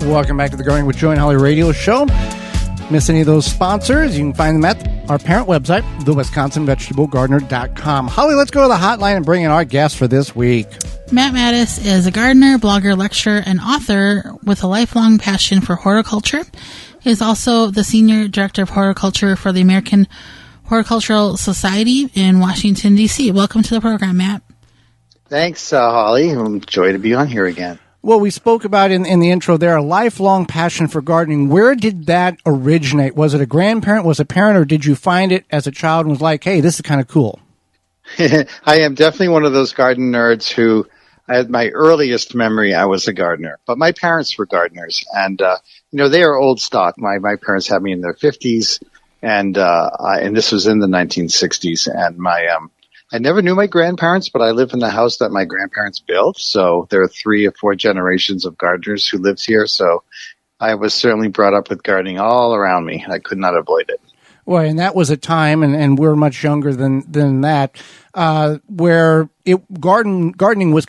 Welcome back to the Gardening with Joe and Holly radio show. Miss any of those sponsors? You can find them at our parent website, thewisconsinvegetablegardener.com. Holly, let's go to the hotline and bring in our guest for this week. Matt Mattus is a gardener, blogger, lecturer, and author with a lifelong passion for horticulture. He is also the Senior Director of Horticulture for the American Horticultural Society in Washington, D.C. Welcome to the program, Matt. Thanks, Holly. I'm joy to be on here again. Well, we spoke about in the intro there, a lifelong passion for gardening. Where did that originate? Was it a grandparent, was it a parent, or did you find it as a child and was like, hey, this is kind of cool? I am definitely one of those garden nerds who, at my earliest memory, I was a gardener. But my parents were gardeners, and they are old stock. My parents had me in their 50s, and this was in the 1960s. And I never knew my grandparents, but I live in the house that my grandparents built. So there are 3 or 4 generations of gardeners who lived here. So I was certainly brought up with gardening all around me. I could not avoid it. Well, and that was a time, and we're much younger than that, where gardening was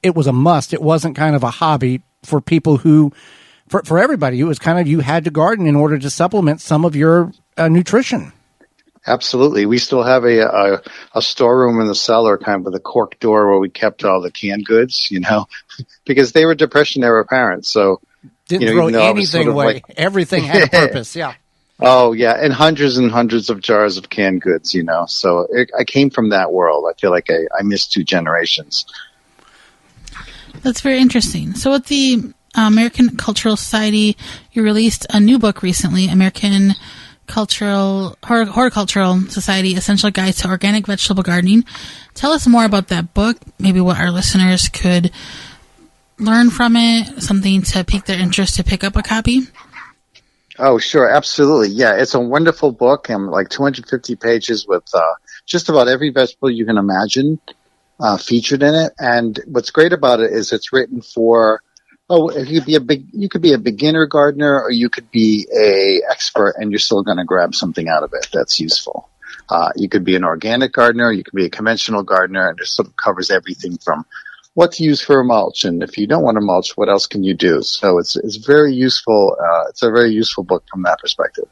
it was a must. It wasn't kind of a hobby for people for everybody. It was kind of, you had to garden in order to supplement some of your nutrition. Absolutely. We still have a storeroom in the cellar, kind of with a cork door, where we kept all the canned goods, because they were Depression era parents. So didn't throw anything away. Everything had a purpose. Yeah. Oh yeah, and hundreds of jars of canned goods. So I came from that world. I feel like I missed 2 generations. That's very interesting. So with the American Cultural Society, you released a new book recently, American Horticultural Society, Essential Guide to Organic Vegetable Gardening. Tell us more about that book, maybe what our listeners could learn from it, something to pique their interest to pick up a copy. Oh, sure. Absolutely. Yeah, it's a wonderful book. And like 250 pages with just about every vegetable you can imagine featured in it. And what's great about it is it's written for you could be a beginner gardener, or you could be a expert, and you're still going to grab something out of it that's useful. You could be an organic gardener, you could be a conventional gardener, and it sort of covers everything from what to use for a mulch, and if you don't want to mulch, what else can you do? So it's very useful. It's a very useful book from that perspective.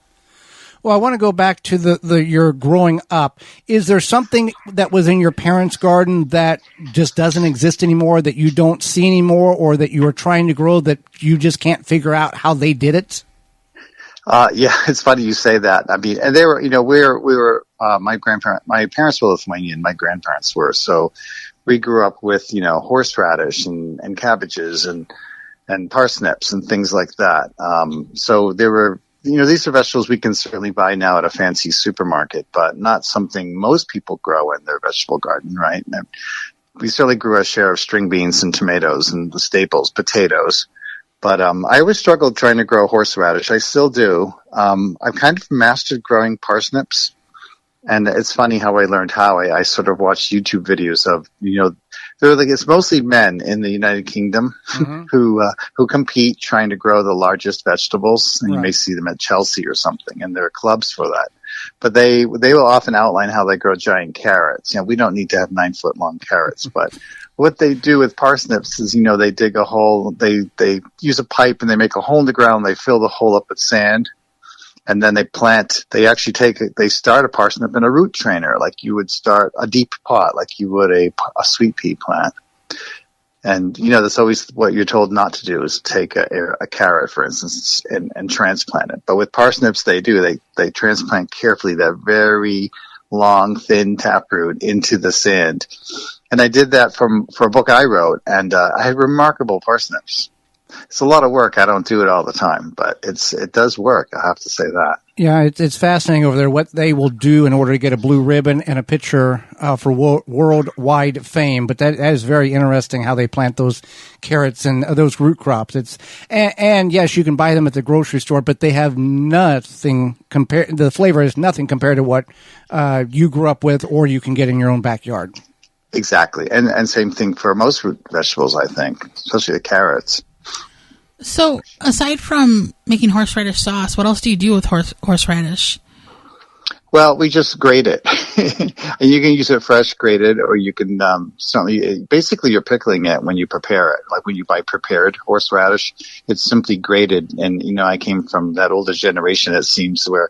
Well, I want to go back to your growing up. Is there something that was in your parents' garden that just doesn't exist anymore, that you don't see anymore, or that you are trying to grow that you just can't figure out how they did it? Yeah, it's funny you say that. I mean, and they were, my parents were Lithuanian, my grandparents were. So we grew up with, horseradish and cabbages and parsnips and things like that. So there were, these are vegetables we can certainly buy now at a fancy supermarket, but not something most people grow in their vegetable garden, right? And we certainly grew our share of string beans and tomatoes and the staples, potatoes. But I always struggled trying to grow horseradish. I still do. I've kind of mastered growing parsnips. And it's funny how I learned how. I sort of watched YouTube videos of, it's mostly men in the United Kingdom who compete trying to grow the largest vegetables. And You may see them at Chelsea or something, and there are clubs for that. But they will often outline how they grow giant carrots. We don't need to have 9-foot long carrots, but what they do with parsnips is, they dig a hole, they use a pipe and they make a hole in the ground, they fill the hole up with sand. And then they start a parsnip in a root trainer, like you would start a deep pot, like you would a sweet pea plant. And, that's always what you're told not to do, is take a carrot, for instance, and transplant it. But with parsnips, they transplant carefully that very long, thin taproot into the sand. And I did that for a book I wrote, and I had remarkable parsnips. It's a lot of work. I don't do it all the time, but it does work. I have to say that. Yeah, it's fascinating over there what they will do in order to get a blue ribbon and a picture for worldwide fame. But that is very interesting how they plant those carrots and those root crops. And yes, you can buy them at the grocery store, but they have nothing compared. The flavor is nothing compared to what you grew up with, or you can get in your own backyard. Exactly, and same thing for most root vegetables, I think, especially the carrots. So, aside from making horseradish sauce, what else do you do with horseradish? Well, we just grate it, and you can use it fresh grated, or you can certainly. Basically, you're pickling it when you prepare it. Like when you buy prepared horseradish, it's simply grated. And I came from that older generation. It seems where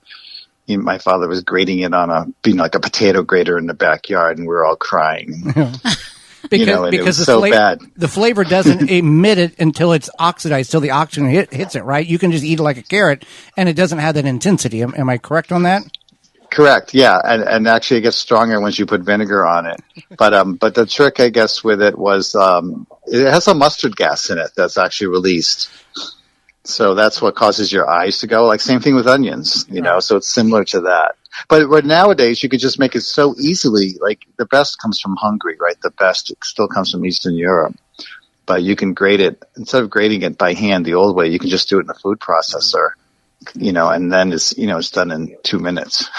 my father was grating it on like a potato grater in the backyard, and we were all crying. Because it was so bad. The flavor doesn't emit it until it's oxidized, till the oxygen hits it. Right? You can just eat it like a carrot, and it doesn't have that intensity. Am I correct on that? Correct. Yeah. And actually it gets stronger once you put vinegar on it. But the trick, I guess, with it was, it has a mustard gas in it that's actually released. So that's what causes your eyes to go. Like same thing with onions, so it's similar to that. But nowadays you could just make it so easily. Like the best comes from Hungary, right? The best still comes from Eastern Europe. But you can grate it, instead of grating it by hand the old way, you can just do it in a food processor. And then it's done in 2 minutes.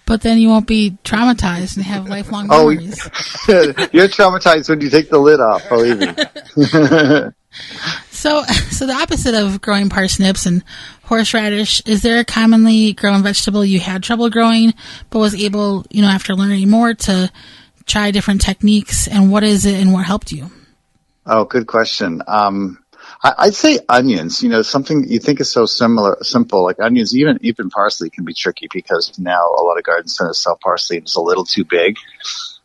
But then you won't be traumatized and have lifelong memories. You're traumatized when you take the lid off, believe me. So the opposite of growing parsnips and horseradish, is there a commonly grown vegetable you had trouble growing, but was able, after learning more, to try different techniques? And what is it and what helped you? Oh, good question. I'd say onions, something you think is so simple, like onions, even parsley can be tricky because now a lot of garden centers sell parsley and it's a little too big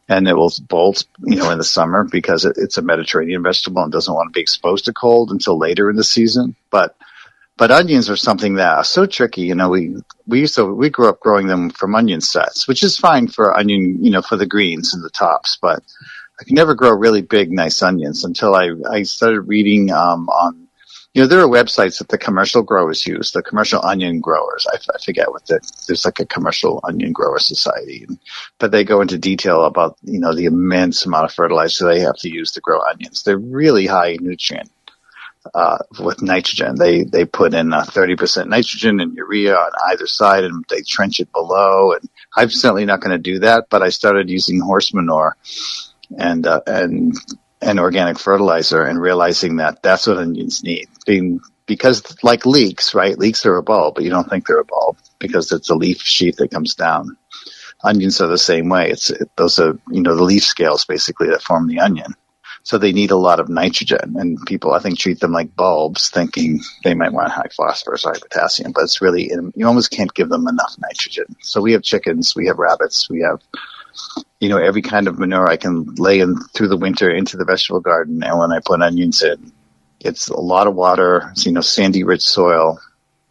and it will bolt, in the summer because it's a Mediterranean vegetable and doesn't want to be exposed to cold until later in the season. But onions are something that are so tricky. We grew up growing them from onion sets, which is fine for onion, for the greens and the tops, but I could never grow really big, nice onions until I started reading on, there are websites that the commercial growers use, the commercial onion growers. I forget there's like a commercial onion grower society, but they go into detail about, the immense amount of fertilizer they have to use to grow onions. They're really high nutrient, with nitrogen. They put in 30% nitrogen and urea on either side and they trench it below. And I'm certainly not going to do that, but I started using horse manure and organic fertilizer and realizing that that's what onions need. Because like leeks, right? Leeks are a bulb, but you don't think they're a bulb because it's a leaf sheath that comes down. Onions are the same way. Those are, the leaf scales basically that form the onion. So they need a lot of nitrogen, and people, I think, treat them like bulbs thinking they might want high phosphorus, high potassium, but it's really, you almost can't give them enough nitrogen. So we have chickens, we have rabbits, we have every kind of manure I can lay in through the winter into the vegetable garden. And when I put onions in, it's a lot of water, sandy, rich soil,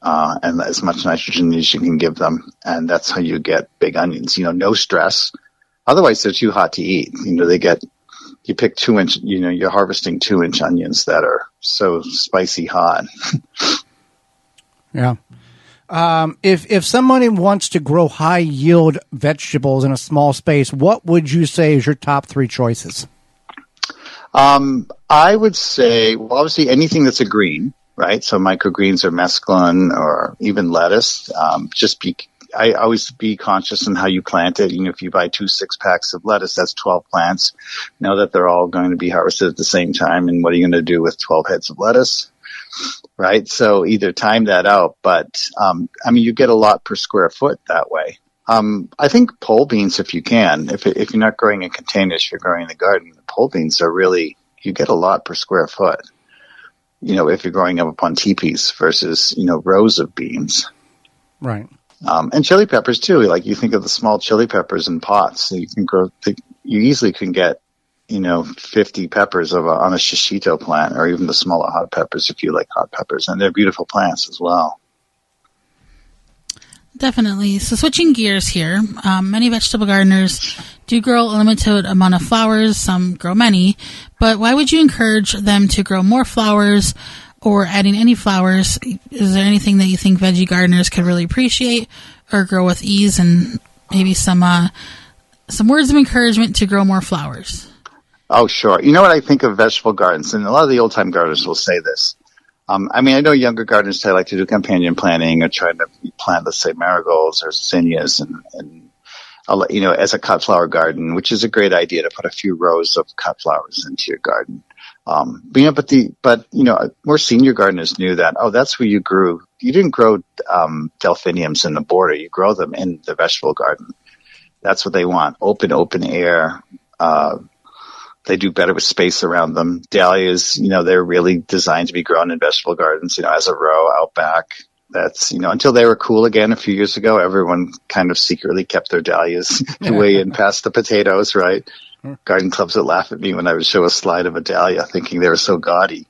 and as much nitrogen as you can give them. And that's how you get big onions, no stress. Otherwise, they're too hot to eat. You pick 2-inch, you're harvesting 2-inch onions that are so spicy hot. Yeah. If somebody wants to grow high yield vegetables in a small space, what would you say is your top 3 choices? I would say, well, obviously anything that's a green, right? So microgreens or mesclun or even lettuce. I always be conscious in how you plant it. If you buy 2 6-packs of lettuce, that's 12 plants. Know that they're all going to be harvested at the same time. And what are you going to do with 12 heads of lettuce? Right. So either time that out, but, you get a lot per square foot that way. I think pole beans, if you can, if you're not growing in containers, if you're growing in the garden, the pole beans are really, you get a lot per square foot. If you're growing up upon teepees versus, rows of beans. Right. And chili peppers too. Like you think of the small chili peppers in pots, so you can grow, you easily can get, 50 peppers on a shishito plant, or even the smaller hot peppers if you like hot peppers, and they're beautiful plants as well. Definitely. So switching gears here, many vegetable gardeners do grow a limited amount of flowers. Some grow many, but why would you encourage them to grow more flowers or adding any flowers? Is there anything that you think veggie gardeners could really appreciate or grow with ease, and maybe some words of encouragement to grow more flowers? Oh, sure. You know what I think of vegetable gardens, and a lot of the old-time gardeners will say this. I know younger gardeners, they like to do companion planting or trying to plant, let's say, marigolds or zinnias and as a cut flower garden, which is a great idea to put a few rows of cut flowers into your garden. More senior gardeners knew that, that's where you grew, didn't grow delphiniums in the border. You grow them in the vegetable garden. That's what they want. Open air. They do better with space around them. Dahlias, they're really designed to be grown in vegetable gardens, as a row out back. That's, until they were cool again a few years ago, everyone kind of secretly kept their dahlias way in past the potatoes, right? Garden clubs would laugh at me when I would show a slide of a dahlia thinking they were so gaudy.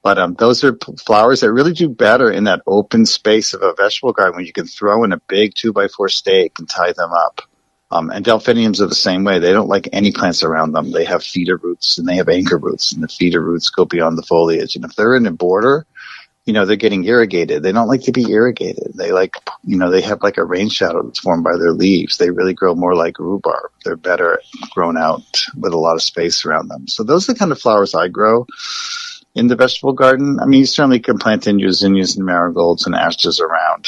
But those are flowers that really do better in that open space of a vegetable garden when you can throw in a big 2x4 stake and tie them up. And delphiniums are the same way. They don't like any plants around them. They have feeder roots and they have anchor roots, and the feeder roots go beyond the foliage. And if they're in a border, they're getting irrigated. They don't like to be irrigated. They they have like a rain shadow that's formed by their leaves. They really grow more like rhubarb. They're better grown out with a lot of space around them. So those are the kind of flowers I grow in the vegetable garden. I mean, you certainly can plant in your zinnias and marigolds and asters around.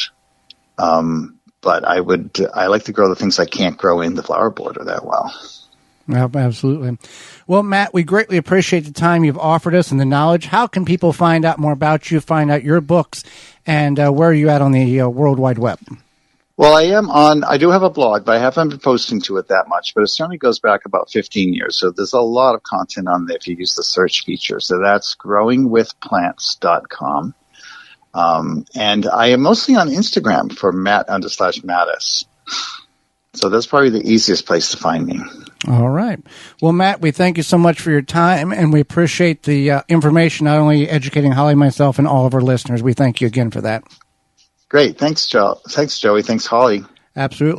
But I like to grow the things I can't grow in the flower border that well. Absolutely. Well, Matt, we greatly appreciate the time you've offered us and the knowledge. How can people find out more about you, find out your books, and where are you at on the World Wide Web? Well, I do have a blog, but I haven't been posting to it that much, but it certainly goes back about 15 years. So there's a lot of content on there if you use the search feature. So that's growingwithplants.com. And I am mostly on Instagram for Matt_Mattus. So that's probably the easiest place to find me. All right. Well, Matt, we thank you so much for your time, and we appreciate the information, not only educating Holly, myself, and all of our listeners. We thank you again for that. Great. Thanks, Joe. Thanks, Joey. Thanks, Holly. Absolutely.